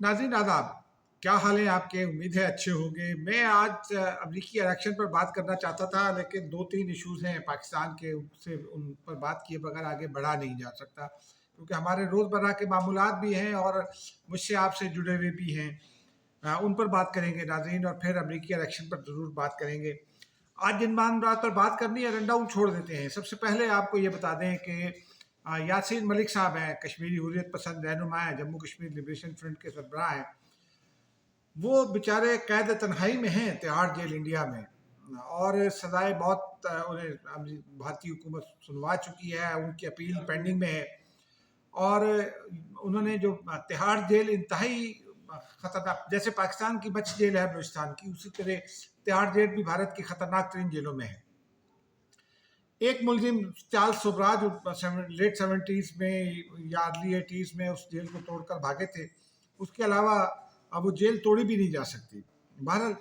नाज़रीन आदाब, क्या हाल है आपके? उम्मीद है अच्छे होंगे। मैं आज अमरीकी इलेक्शन पर बात करना चाहता था, लेकिन दो तीन इश्यूज़ हैं पाकिस्तान के, उससे उन पर बात किए बगैर आगे बढ़ा नहीं जा सकता, क्योंकि हमारे रोज़मर्रा के मामूलात भी हैं और मुझसे आपसे जुड़े हुए भी हैं। उन पर बात करेंगे नाज़रीन, और फिर अमरीकी इलेक्शन पर ज़रूर बात करेंगे। आज जिन मामलात पर बात करनी है, रन डाउन छोड़ देते हैं। सबसे पहले आपको ये बता दें कि यासीन मलिक साहब हैं, कश्मीरी हुर्रियत पसंद रहनुमा हैं, जम्मू कश्मीर लिबरेशन फ्रंट के सरबराह हैं। वो बेचारे कैद तन्हाई में हैं तिहाड़ जेल इंडिया में, और सजाए मौत उन्हें भारतीय हुकूमत सुनवा चुकी है, उनकी अपील पेंडिंग में है। और उन्होंने जो तिहाड़ जेल इंतहाई खतरनाक, जैसे पाकिस्तान की बच जेल है बलूचिस्तान की, उसी तरह तिहाड़ जेल भी भारत की खतरनाक तरीन जेलों में है। एक मुलजिम चार्ल्स सोबराज लेट 70s में या अर्ली 80s में उस जेल को तोड़कर भागे थे। उसके अलावा अब वो जेल तोड़ी भी नहीं जा सकती। बहरहाल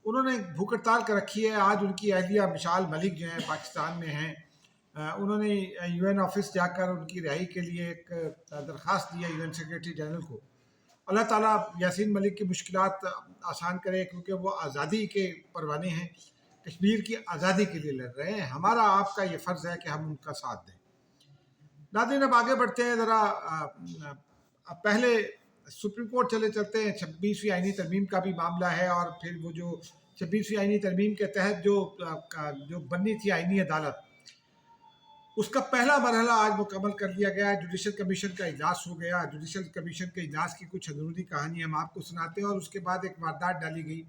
उन्होंने भूख हड़ताल कर रखी है। आज उनकी अहलिया मिसाल मलिक जो हैं पाकिस्तान में हैं, उन्होंने UN ऑफिस जाकर उनकी रिहाई के लिए एक दरख्वास्त दी है UN सेक्रेटरी जनरल को। अल्लाह ताला यासीन मलिक की मुश्किलात आसान करे, क्योंकि वो आज़ादी के परवाने हैं, कश्मीर की आज़ादी के लिए लड़ रहे हैं। हमारा आपका ये फ़र्ज़ है कि हम उनका साथ दें। नाज़रीन अब आगे बढ़ते हैं ज़रा। पहले सुप्रीम कोर्ट चले चलते हैं। 26वीं आईनी तरमीम का भी मामला है, और फिर वो जो 26वीं आईनी तरमीम के तहत जो बननी थी आईनी अदालत, उसका पहला मरहला आज मुकम्मल कर लिया गया। जुडिशल कमीशन का इजलास हो गया। जुडिशल कमीशन के इजलास की कुछ अंदरूनी कहानी हम आपको सुनाते हैं, और उसके बाद एक वारदात डाली गई,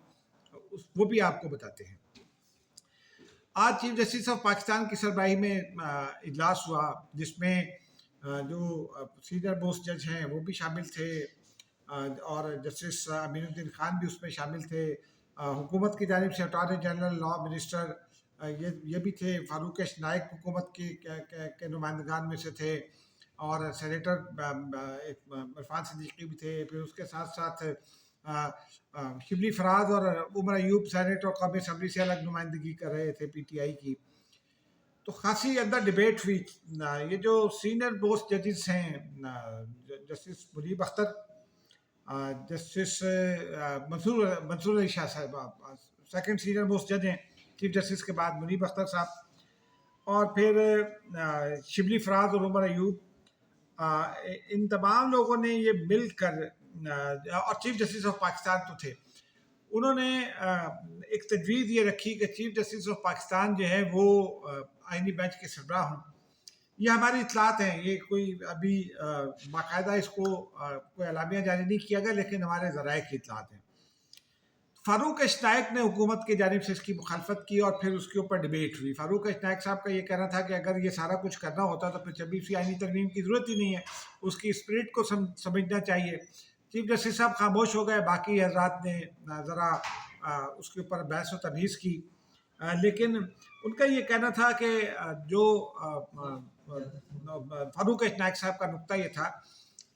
वो भी आपको बताते हैं। आज चीफ जस्टिस ऑफ पाकिस्तान की सरबराही में इजलास हुआ, जिसमें जो सीनियर मोस्ट जज हैं वो भी शामिल थे, और जस्टिस अमीनुद्दीन खान भी उसमें शामिल थे। हुकूमत की जानिब से अटॉर्नी जनरल, लॉ मिनिस्टर, ये भी थे। फारूक नाइक हुकूमत के नुमाइंदगान में से थे, और सेनेटर इरफान सिद्दीकी भी थे। फिर उसके साथ साथ शिबली फराज और उमर अयूब सेनेट और कौमी असम्बली से अलग नुमाइंदगी कर रहे थे PTI की। तो खासी अंदर डिबेट हुई। ये जो सीनियर मोस्ट जजेस हैं, जस्टिस मुनीब अख्तर, जस्टिस मंसूर अली शाह साहब सेकंड सीनियर मोस्ट जज हैं चीफ जस्टिस के बाद, मुनीब अख्तर साहब, और फिर शिबली फराज और उमर अयूब, इन तमाम लोगों ने ये मिलकर, और चीफ जस्टिस ऑफ पाकिस्तान तो थे, उन्होंने एक तजवीज़ ये रखी कि चीफ जस्टिस ऑफ पाकिस्तान जो है वो आईनी बेंच के सरबराह हों। ये हमारी इतलात हैं, ये कोई अभी बाकायदा इसको कोई एलामिया जारी नहीं किया गया, लेकिन हमारे ज़राए की इतलात हैं। फारूक नाइक ने हुकूमत की जानिब से इसकी मुखालफत की, और फिर उसके ऊपर डिबेट हुई। फारूक नाइक साहब का ये कहना था कि अगर ये सारा कुछ करना होता तो फिर 26वीं आईनी तरमीम की ज़रूरत ही नहीं है, उसकी स्पिरिट को समझना चाहिए। चीफ जस्टिस साहब खामोश हो गए, बाकी हजरात ने ज़रा उसके ऊपर बहस व तबहीज़ की। लेकिन उनका ये कहना था कि जो फारूक नाइक साहब का नुक्ता ये था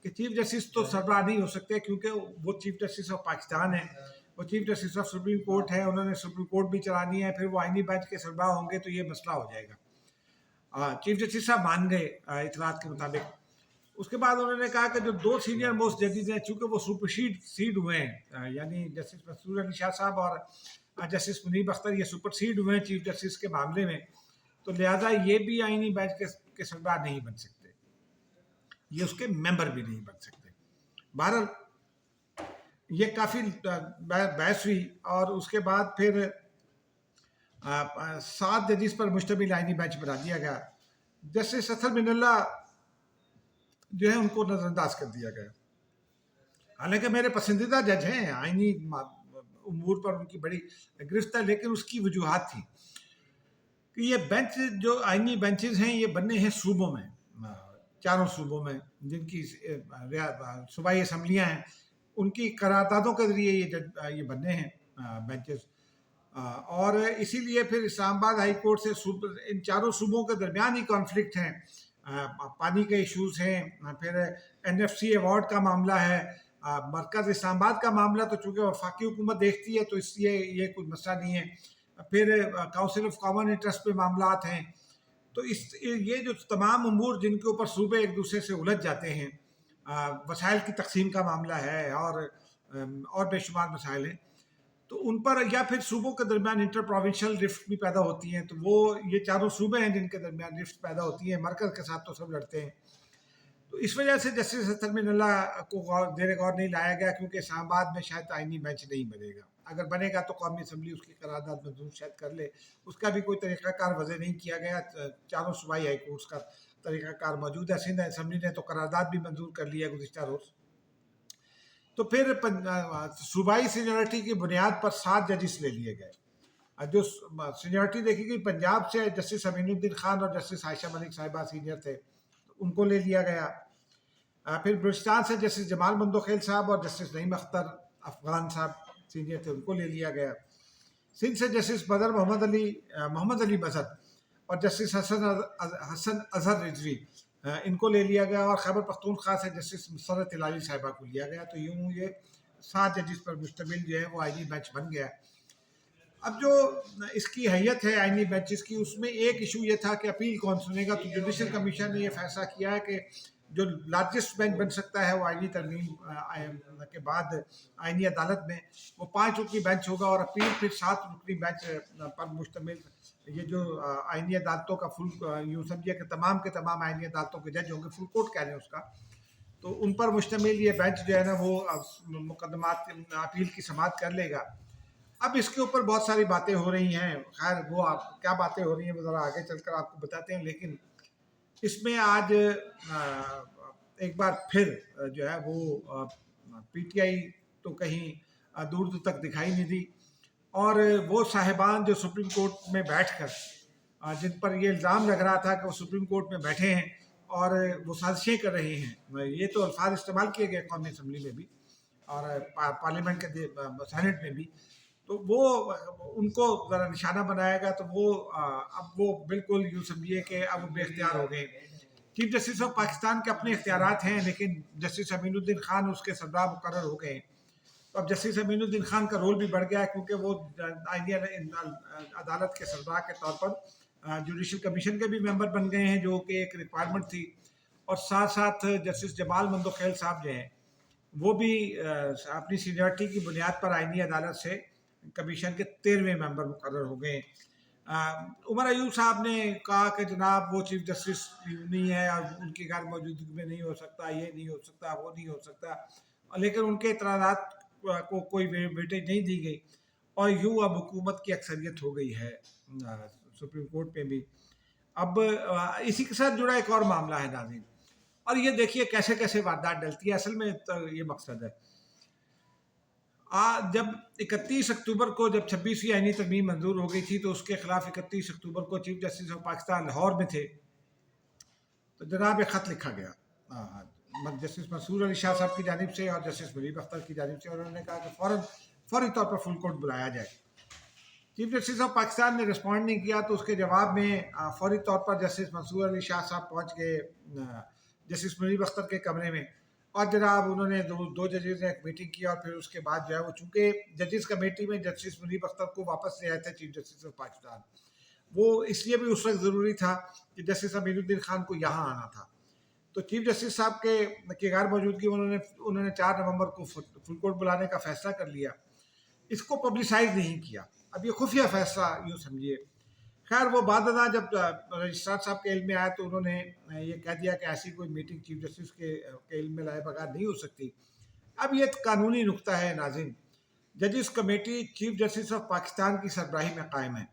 कि चीफ जस्टिस तो सरबराह नहीं हो सकते, क्योंकि वो चीफ जस्टिस ऑफ पाकिस्तान है, वो chief justice of supreme court है, उन्होंने सुप्रीम कोर्ट भी चलानी है, फिर वो आईनी बेंच के सरबराह होंगे तो ये मसला हो जाएगा। चीफ जस्टिस साहब मान गए इतलात के मुताबिक। उसके बाद उन्होंने कहा कि जो दो सीनियर मोस्ट जजेस हैं, चूँकि वो सुपरसीड हुए हैं, यानी जस्टिस मंसूर अली शाह साहब और जस्टिस मुनीब अख्तर, ये सुपरसीड हुए हैं चीफ जस्टिस के मामले में, तो लिहाजा ये भी आईनी बेंच के सरबराह नहीं बन सकते, ये उसके मेंबर भी नहीं बन सकते। बहरहाल ये काफ़ी बहस हुई, और उसके बाद फिर 7 जजेस पर मुश्तमिल आईनी बेंच बना दिया गया। जस्टिस असद मिनल्ला जो है उनको नज़रअंदाज कर दिया गया। हालांकि मेरे पसंदीदा जज हैं, आईनी उमूर पर उनकी बड़ी गिरफ्त है, लेकिन उसकी वजूहात थी कि ये बेंच, जो आईनी बेंचेस हैं, ये बने हैं सूबों में, चारों सूबों में, जिनकी सूबाई असम्बलियाँ हैं, उनकी करारदादों के ज़रिए ये बने हैं बेंचेस। और इसीलिए फिर इस्लामाबाद हाई कोर्ट से इन चारों सूबों के दरमियान ही कॉन्फ्लिक्ट हैं। पानी के इश्यूज़ हैं, फिर NFC अवार्ड का मामला है, मरकज़ इस्लामाबाद का मामला तो चूँकि वफाकी हुकूमत देखती है तो इसलिए ये कोई मसला नहीं है। फिर काउंसिल ऑफ कॉमन इंटरेस्ट पे मामलात हैं। तो ये जो तमाम उमूर जिनके ऊपर सूबे एक दूसरे से उलझ जाते हैं, وسائل کی تقسیم کا معاملہ ہے اور بے شمار مسائل ہیں، تو ان پر یا پھر صوبوں کے درمیان انٹر پروونشل رفٹ بھی پیدا ہوتی ہیں، تو وہ یہ چاروں صوبے ہیں جن کے درمیان رفٹ پیدا ہوتی ہیں، مرکز کے ساتھ تو سب لڑتے ہیں. تو اس وجہ سے جسٹس اسد من اللہ کو زیر غور نہیں لایا گیا، کیونکہ اسلام آباد میں شاید آئینی بینچ نہیں بنے گا. اگر بنے گا تو قومی اسمبلی اس کی قرارداد منظور شاید کر لے، اس کا بھی کوئی طریقہ کار وضع نہیں کیا گیا. چاروں صوبائی ہائی کورٹس کا طریقہ کار موجود ہے. سندھ اسمبلی نے تو قرارداد بھی منظور کر لی ہے گزشتہ روز. تو پھر صوبائی سینیورٹی کی بنیاد پر 7 ججز لے لیے گئے. جو سینیورٹی دیکھی گئی پنجاب سے جسٹس امین الدین خان اور جسٹس عائشہ ملک صاحبہ سینئر تھے، ان کو لے لیا گیا. پھر بلوچستان سے جسٹس جمال مندوخیل صاحب اور جسٹس نعیم اختر افغان صاحب سینئر تھے، ان کو لے لیا گیا. سندھ سے جسٹس بدر محمد علی مظہر اور جسٹس حسن اظہر رضوی ان کو لے لیا گیا، اور خیبر پختونخوا سے جسٹس مسرت ہلالی صاحبہ کو لیا گیا. تو یوں یہ 7 ججز پر مشتمل جو ہے وہ آئینی بینچ بن گیا. اب جو اس کی حیت ہے آئینی بینچز کی، اس میں ایک ایشو یہ تھا کہ اپیل کون سنے گا. تو جوڈیشل کمیشن نے یہ فیصلہ کیا ہے کہ جو لارجسٹ بینچ بن سکتا ہے وہ آئینی ترمیم کے بعد آئینی عدالت میں وہ 5 رکنی بینچ ہوگا، اور اپیل پھر 7 رکنی بینچ پر مشتمل. یہ جو آئینی عدالتوں کا یوں سمجھیے کہ تمام کے تمام آئینی عدالتوں کے جج ہوں گے، فل کورٹ کہہ رہے ہیں اس کا، تو ان پر مشتمل یہ بینچ جو ہے نا وہ مقدمات اپیل کی سماعت کر لے گا. اب اس کے اوپر بہت ساری باتیں ہو رہی ہیں، خیر وہ آپ کیا باتیں ہو رہی ہیں وہ ذرا آگے چل کر آپ کو بتاتے ہیں. لیکن اس میں آج ایک بار پھر جو ہے وہ پی ٹی آئی تو کہیں دور دور تک دکھائی نہیں دی، اور وہ صاحبان جو سپریم کورٹ میں بیٹھ کر جن پر یہ الزام لگ رہا تھا کہ وہ سپریم کورٹ میں بیٹھے ہیں اور وہ سازشیں کر رہے ہیں، یہ تو الفاظ استعمال کیے گئے قومی اسمبلی میں بھی اور پارلیمنٹ کے سینٹ میں بھی، تو وہ ان کو ذرا نشانہ بنایا گا. تو وہ اب وہ بالکل یوں سمجھیے کہ اب بے اختیار ہو گئے. چیف جسٹس آف پاکستان کے اپنے اختیارات ہیں، لیکن جسٹس امین الدین خان اس کے سربراہ مقرر ہو گئے. تو اب جسٹس امین الدین خان کا رول بھی بڑھ گیا ہے، کیونکہ وہ آئینی عدالت کے سربراہ کے طور پر جوڈیشل کمیشن کے بھی ممبر بن گئے ہیں، جو کہ ایک ریکوائرمنٹ تھی. اور ساتھ ساتھ جسٹس جمال مندوخیل صاحب جو ہیں وہ بھی اپنی سینیورٹی کی بنیاد پر آئینی عدالت سے کمیشن کے 13ویں ممبر مقرر ہو گئے. عمر ایوب صاحب نے کہا کہ جناب وہ چیف جسٹس نہیں ہے اور ان کی غیر موجودگی میں نہیں ہو سکتا، یہ نہیں ہو سکتا، وہ نہیں ہو سکتا، لیکن ان کے اعتراضات کو کوئی ویٹیج نہیں دی گئی، اور یوں اب حکومت کی اکثریت ہو گئی ہے سپریم کورٹ میں بھی. اب اسی کے ساتھ جڑا ایک اور معاملہ ہے ناظرین، اور یہ دیکھیے کیسے کیسے واردات ڈلتی ہے. اصل میں تو یہ مقصد ہے، جب 31 اکتوبر کو جب 26ویں آئینی ترمیم منظور ہو گئی تھی تو اس کے خلاف 31 اکتوبر کو chief justice of Pakistan Lahore میں تھے، تو جناب ایک خط لکھا گیا جسٹس منصور علی شاہ صاحب کی جانب سے اور جسٹس ملیب اختر کی جانب سے، اور انہوں نے کہا کہ فوری طور پر فل کورٹ بلایا جائے. چیف جسٹس آف پاکستان نے رسپونڈ نہیں کیا، تو اس کے جواب میں فوری طور پر جسٹس منصور علی شاہ صاحب پہنچ گئے جسٹس ملیب اختر کے کمرے میں، اور جناب انہوں نے دو ججز نے ایک میٹنگ کی، اور پھر اس کے بعد جو ہے وہ چونکہ ججز کمیٹی میں جسٹس ملیب اختر کو واپس لے آئے تھے چیف جسٹس آف پاکستان، وہ اس لیے بھی اس وقت ضروری تھا کہ جسٹس امین الدین خان کو یہاں آنا تھا. تو چیف جسٹس صاحب کے غیر موجودگی انہوں نے 4 نومبر کو فل کورٹ بلانے کا فیصلہ کر لیا. اس کو پبلسائز نہیں کیا، اب یہ خفیہ فیصلہ یوں سمجھیے. خیر وہ بعد ازاں جب رجسٹرار صاحب کے علم میں آیا تو انہوں نے یہ کہہ دیا کہ ایسی کوئی میٹنگ چیف جسٹس کے علم میں لائے بغیر نہیں ہو سکتی. اب یہ قانونی نقطہ ہے ناظرین، ججز committee chief justice of Pakistan کی سربراہی میں قائم ہے.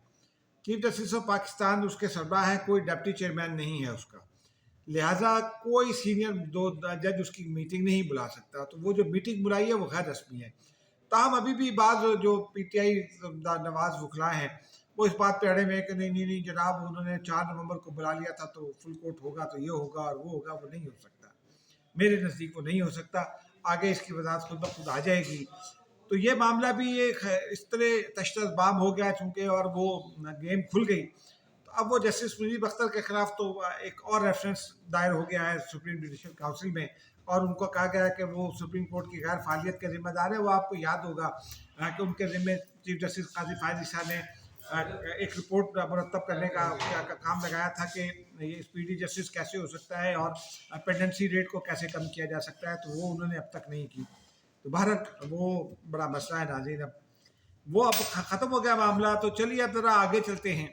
چیف جسٹس آف پاکستان اس کے سربراہ ہے، کوئی ڈپٹی چیئرمین نہیں ہے اس کا، لہٰذا کوئی سینئر جج اس کی میٹنگ نہیں بلا سکتا. تو وہ جو میٹنگ بلائی ہے وہ غیر رسمی ہے. تاہم ابھی بھی بعض جو پی ٹی آئی نواز وکلاء ہیں وہ اس بات پہ اڑے ہوئے ہیں کہ نہیں جناب انہوں نے 4 نومبر کو بلا لیا تھا تو فل کورٹ ہوگا تو یہ ہوگا اور وہ ہوگا. وہ نہیں ہو سکتا، میرے نزدیک وہ نہیں ہو سکتا. آگے اس کی وضاحت خود بخود آ جائے گی. تو یہ معاملہ بھی ایک اس طرح تشدد بام ہو گیا چونکہ، اور وہ گیم کھل گئی. تو اب وہ جسٹس ملیب اختر کے خلاف تو ایک اور ریفرنس دائر ہو گیا ہے سپریم جوڈیشل کاؤنسل میں، اور ان کو کہا گیا ہے کہ وہ سپریم کورٹ کی غیر فعالیت کے ذمہ دار ہے. وہ آپ کو یاد ہوگا کہ ان کے ذمہ چیف جسٹس قاضی فائز عیسیٰ نے ایک رپورٹ مرتب کرنے کا کام لگایا تھا کہ ये स्पीडी जस्टिस कैसे हो सकता है और पेंडेंसी रेट को कैसे कम किया जा सकता है, तो वो उन्होंने अब तक नहीं की। तो भारत वो बड़ा मसला है नाज़रीन। अब वो अब ख़त्म हो गया मामला, तो चलिए अब ज़रा आगे चलते हैं।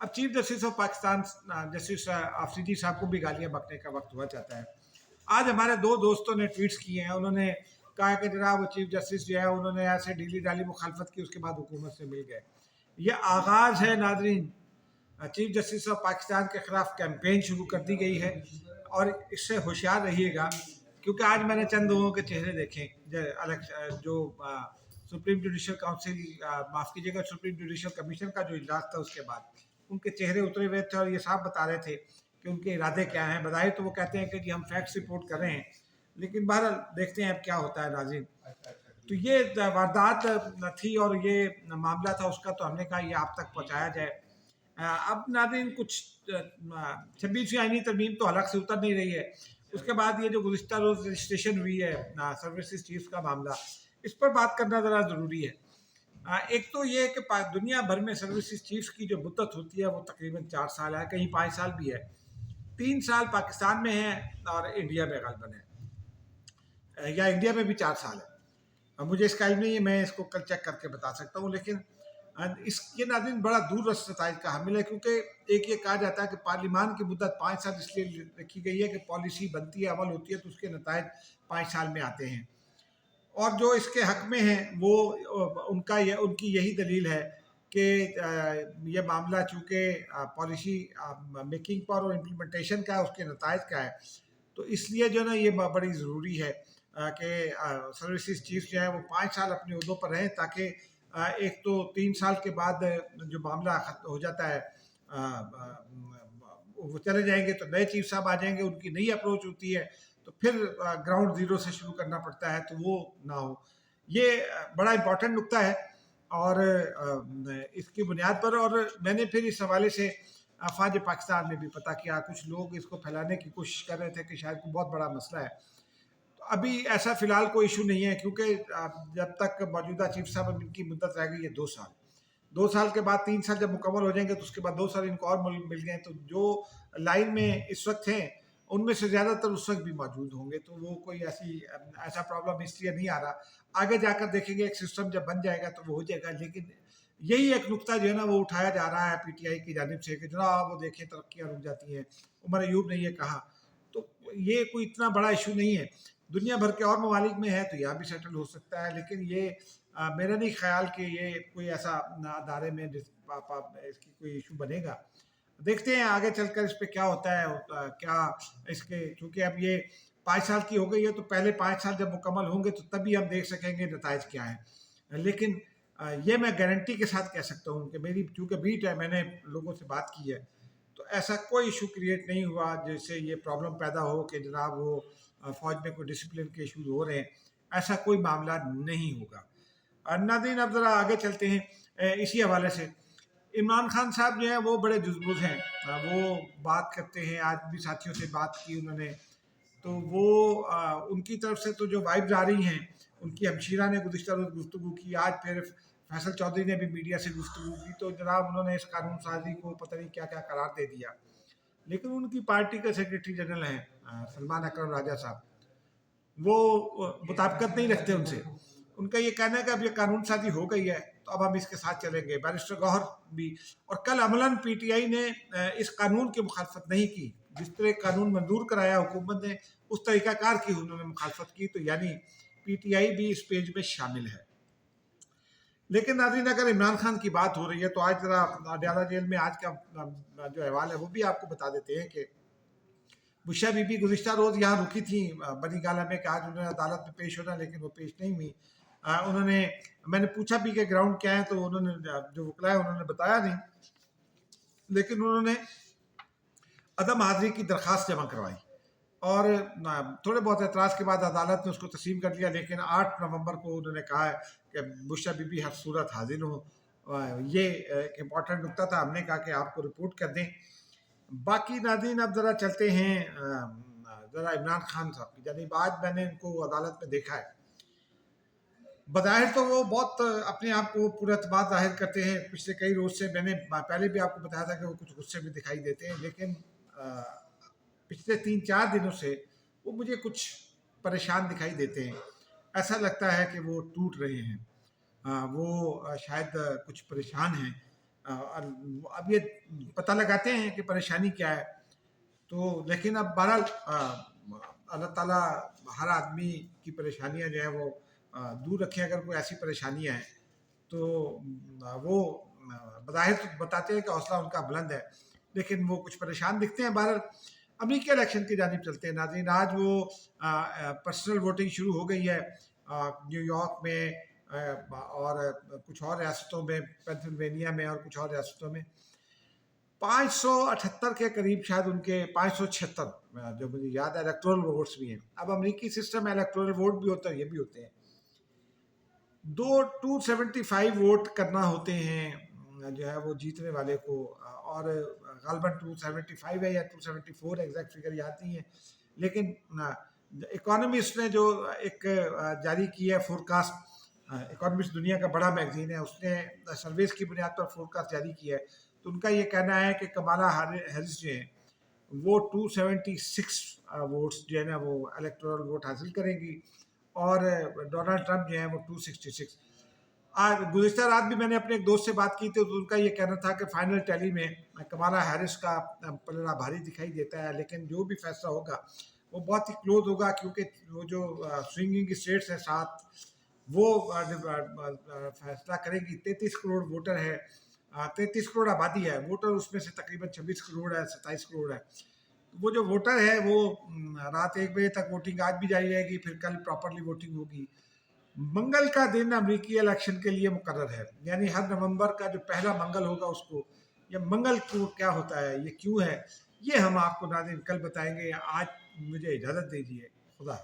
अब chief justice of Pakistan justice Afridi साहब को भी गालियाँ बकने का वक्त हुआ चाहता है। आज हमारे दो दोस्तों ने ट्वीट्स किए हैं, उन्होंने कहा कि जनाब वो चीफ जस्टिस जो है उन्होंने ऐसे ढीली ढाली मुखालफत की, उसके बाद हुकूमत से मिल गए। ये आगाज़ है नाजरीन, चीफ जस्टिस ऑफ पाकिस्तान के खिलाफ कैंपेन शुरू कर दी गई है और इससे होशियार रहिएगा, क्योंकि आज मैंने चंद लोगों के चेहरे देखे जो सुप्रीम जुडिशल काउंसिल, माफ़ कीजिएगा, सुप्रीम जुडिशल कमीशन का जो इजलास था उसके बाद उनके चेहरे उतरे हुए थे और ये साफ बता रहे थे कि उनके इरादे क्या हैं। बधाई तो वो कहते हैं कि जी हम फैक्ट्स रिपोर्ट कर रहे हैं, लेकिन बहरहाल देखते हैं अब क्या होता है नाज़रीन। तो ये वारदात थी और ये मामला था उसका, तो हमने कहा ये आप तक पहुंचाया जाए। अब नाज़रीन कुछ 26वीं आईनी तरमीम तो हलक से उतर नहीं रही है। उसके बाद ये जो गुज़िश्ता रोज़ रजिस्ट्रेशन हुई है सर्विसेज चीफ का मामला, इस पर बात करना ज़रा ज़रूरी है। एक तो ये है कि दुनिया भर में सर्विसेज चीफ की जो मुद्दत होती है वो तकरीबन 4 साल है, कहीं 5 साल भी है। 3 साल पाकिस्तान में है और इंडिया में गलबन है, या इंडिया में भी 4 साल है। अब मुझे इसका इल्म नहीं है, मैं इसको कल चेक करके बता सकता हूँ, लेकिन इस ये नाज़रीन बड़ा दूर रस नताइज का हामिल है, क्योंकि एक ये कहा जाता है कि पार्लिमान की मुद्दत 5 साल इसलिए रखी गई है कि पॉलिसी बनती है, अमल होती है, तो उसके नताइज 5 साल में आते हैं। और जो इसके हक में हैं वो उनकी यही दलील है कि ये मामला चूँकि पॉलिसी मेकिंग पर और इम्प्लीमेंटेशन का है, उसके नताइज का है, तो इसलिए जो है ना ये बड़ी ज़रूरी है कि सर्विसेज चीफ जो है वो 5 साल अपने उहदों पर रहें, ताकि एक तो 3 साल के बाद जो मामला हो जाता है वो चले जाएंगे, तो नए चीफ साहब आ जाएंगे, उनकी नई अप्रोच होती है, तो फिर ग्राउंड ज़ीरो से शुरू करना पड़ता है, तो वो ना हो। ये बड़ा इम्पॉर्टेंट नुक्ता है और इसकी बुनियाद पर, और मैंने फिर इस हवाले से अफवाज पाकिस्तान में भी पता किया, कुछ लोग इसको फैलाने की कोशिश कर रहे थे कि शायद कोई बहुत बड़ा मसला है। तो अभी ऐसा फ़िलहाल कोई इशू नहीं है, क्योंकि जब तक मौजूदा चीफ साहब इनकी मुद्दत रह गई है 2 साल। 2 साल के बाद 3 साल जब मुकम्मल हो जाएंगे तो उसके बाद 2 साल इनको और मिल गए, तो जो लाइन में इस वक्त हैं उनमें से ज़्यादातर उस वक्त भी मौजूद होंगे, तो वो कोई ऐसा प्रॉब्लम इसलिए नहीं आ रहा। आगे जाकर देखेंगे एक सिस्टम जब बन जाएगा तो वो हो जाएगा, लेकिन यही एक नुक्ता जो है ना वो उठाया जा रहा है पीटीआई की जानिब से कि जनाब वो देखें तरक्कियाँ रुक जाती हैं। उमर अयूब ने ये कहा, तो ये कोई इतना बड़ा इशू नहीं है। दुनिया भर के और ममालिक में है तो यहाँ भी सेटल हो सकता है, लेकिन ये मेरा नहीं ख्याल कि ये कोई ऐसा अदारे में इसकी कोई इशू बनेगा। देखते हैं आगे चलकर इस पे क्या होता है। क्या इसके, चूँकि अब ये 5 साल की हो गई है, तो पहले 5 साल जब मुकम्मल होंगे तो तभी हम देख सकेंगे नताइज क्या हैं। लेकिन ये मैं गारंटी के साथ कह सकता हूँ कि मेरी चूँकि बीट है, मैंने लोगों से बात की है, तो ऐसा कोई इशू क्रिएट नहीं हुआ जिससे ये प्रॉब्लम पैदा हो कि जनाब वो फ़ौज में कोई डिसिप्लिन के इशूज़ हो रहे हैं। ऐसा कोई मामला नहीं होगा। नाज़रीन अब ज़रा आगे चलते हैं। इसी हवाले से इमरान खान साहब जो हैं वो बड़े जुज़बुज़ हैं, वो बात करते हैं। आज भी साथियों से बात की उन्होंने, तो वो उनकी तरफ से तो जो वाइब्स आ रही हैं, उनकी हमशीरा ने गुज़िश्ता रोज़ गुफ्तगू की, आज फिर फैसल चौधरी ने भी मीडिया से गुफ्तगू की, तो जनाब उन्होंने इस कानून साजी को पता नहीं क्या क्या करार दे दिया। लेकिन उनकी पार्टी के सेक्रेटरी जनरल हैं सलमान अकरम राजा साहब, वो मुताबिकत नहीं रखते उनसे। उनका ये कहना है कि अब ये कानून साजी हो गई है तो अब हम इसके साथ चलेंगे। बैरिस्टर गौहर भी, और कल अमलन पीटीआई ने इस कानून की मुखालफत नहीं की। जिस तरह कानून मंजूर कराया हुकूमत ने, उस तरीक़ाकार की उन्होंने मुखालफत की, तो यानी पीटीआई भी इस पेज में शामिल है। लेकिन नाज़रीन अगर इमरान खान की बात हो रही है तो आज ज़रा अडयाला जेल में आज का जो अहवाल है वो भी आपको बता देते हैं कि बुशा बीबी गुज़िश्ता रोज़ यहाँ रुकी थी बनी गाला में कि आज उन्होंने अदालत में पेश होना, लेकिन वो पेश नहीं हुई। उन्होंने, मैंने पूछा भी कि ग्राउंड क्या है, तो उन्होंने जो वकला है उन्होंने बताया नहीं, लेकिन उन्होंने अदम हाज़िरी की दरख्वास्त जमा करवाई और थोड़े बहुत एतराज़ के बाद अदालत ने उसको तस्लीम कर लिया। लेकिन 8 नवंबर को उन्होंने कहा है कि बुशा बीबी हर सूरत हाजिर हो। ये एक इम्पॉर्टेंट नुकता था, हमने कहा कि आपको रिपोर्ट कर दें। बाकी नाज़रीन अब ज़रा चलते हैं ज़रा इमरान खान साहब की जानिब। आज मैंने इनको अदालत में देखा है, बज़ाहिर तो वो बहुत अपने आप को पूरा एतमाद ज़ाहिर करते हैं। पिछले कई रोज़ से मैंने पहले भी आपको बताया था कि वो कुछ गुस्से में दिखाई देते हैं, लेकिन पिछले 3-4 दिनों से वो मुझे कुछ परेशान दिखाई देते हैं। ऐसा लगता है कि वो टूट रहे हैं। वो शायद कुछ परेशान हैं। और अब ये पता लगाते हैं कि परेशानी क्या है। तो लेकिन अब बहरहाल अल्लाह ताला हर आदमी की परेशानियां जो है वो दूर रखे। अगर कोई ऐसी परेशानियां हैं तो वो बज़ाहिर तो बताते हैं कि हौसला उनका बुलंद है, लेकिन वो कुछ परेशान दिखते हैं। बहरहाल अमेरिकी इलेक्शन की जानिब चलते हैं नाज़रीन। आज वो पर्सनल वोटिंग शुरू हो गई है न्यूयॉर्क में और कुछ और रियासतों में, पेंसिल्वेनिया में और कुछ और रियासतों में। 578 के करीब शायद उनके 576 जो मुझे याद है इलेक्टोरल वोट्स भी हैं। अब अमेरिकी सिस्टम में इलेक्टोरल वोट भी होता है, ये भी होते हैं। 275 वोट करना होते हैं जो है वो जीतने वाले को, और गालबन 275 है या 274 एग्जैक्ट फिगर याद नहीं है। लेकिन इकोनॉमिस्ट ने जो एक जारी की है फोरकास्ट, इकोनॉमिस्ट दुनिया का बड़ा मैगजीन है, उसने सर्वेस की बुनियाद पर फोरकास्ट जारी की है। तो उनका ये कहना है कि कमाला हैरिस जो है वो 276 वोट्स जो है ना वो इलेक्टोरल वोट हासिल करेंगी, और डोनाल्ड ट्रंप जो है वो 266। आज गुज़िश्ता रात भी मैंने अपने एक दोस्त से बात की थी, तो उनका ये कहना था कि फाइनल टैली में कमाला हैरिस का पलड़ा भारी दिखाई देता है, लेकिन जो भी फैसला होगा वो बहुत ही क्लोज होगा, क्योंकि वो जो स्विंगिंग स्टेट्स हैं 7, वो फैसला करेंगी। 33 करोड़ वोटर है, 33 करोड़ आबादी है, वोटर उसमें से तकरीबन 26 करोड़ है, 27 करोड़ है। वो जो वोटर है वो रात 1 बजे तक वोटिंग आज भी जारी रहेगी, फिर कल प्रॉपरली वोटिंग होगी। मंगल का दिन अमेरिकी इलेक्शन के लिए मुकर्रर है, यानी हर नवंबर का जो पहला मंगल होगा उसको। ये मंगल को क्या होता है, ये क्यों है, ये हम आपको नाज़रीन कल बताएंगे। आज मुझे इजाज़त दीजिए, खुदा।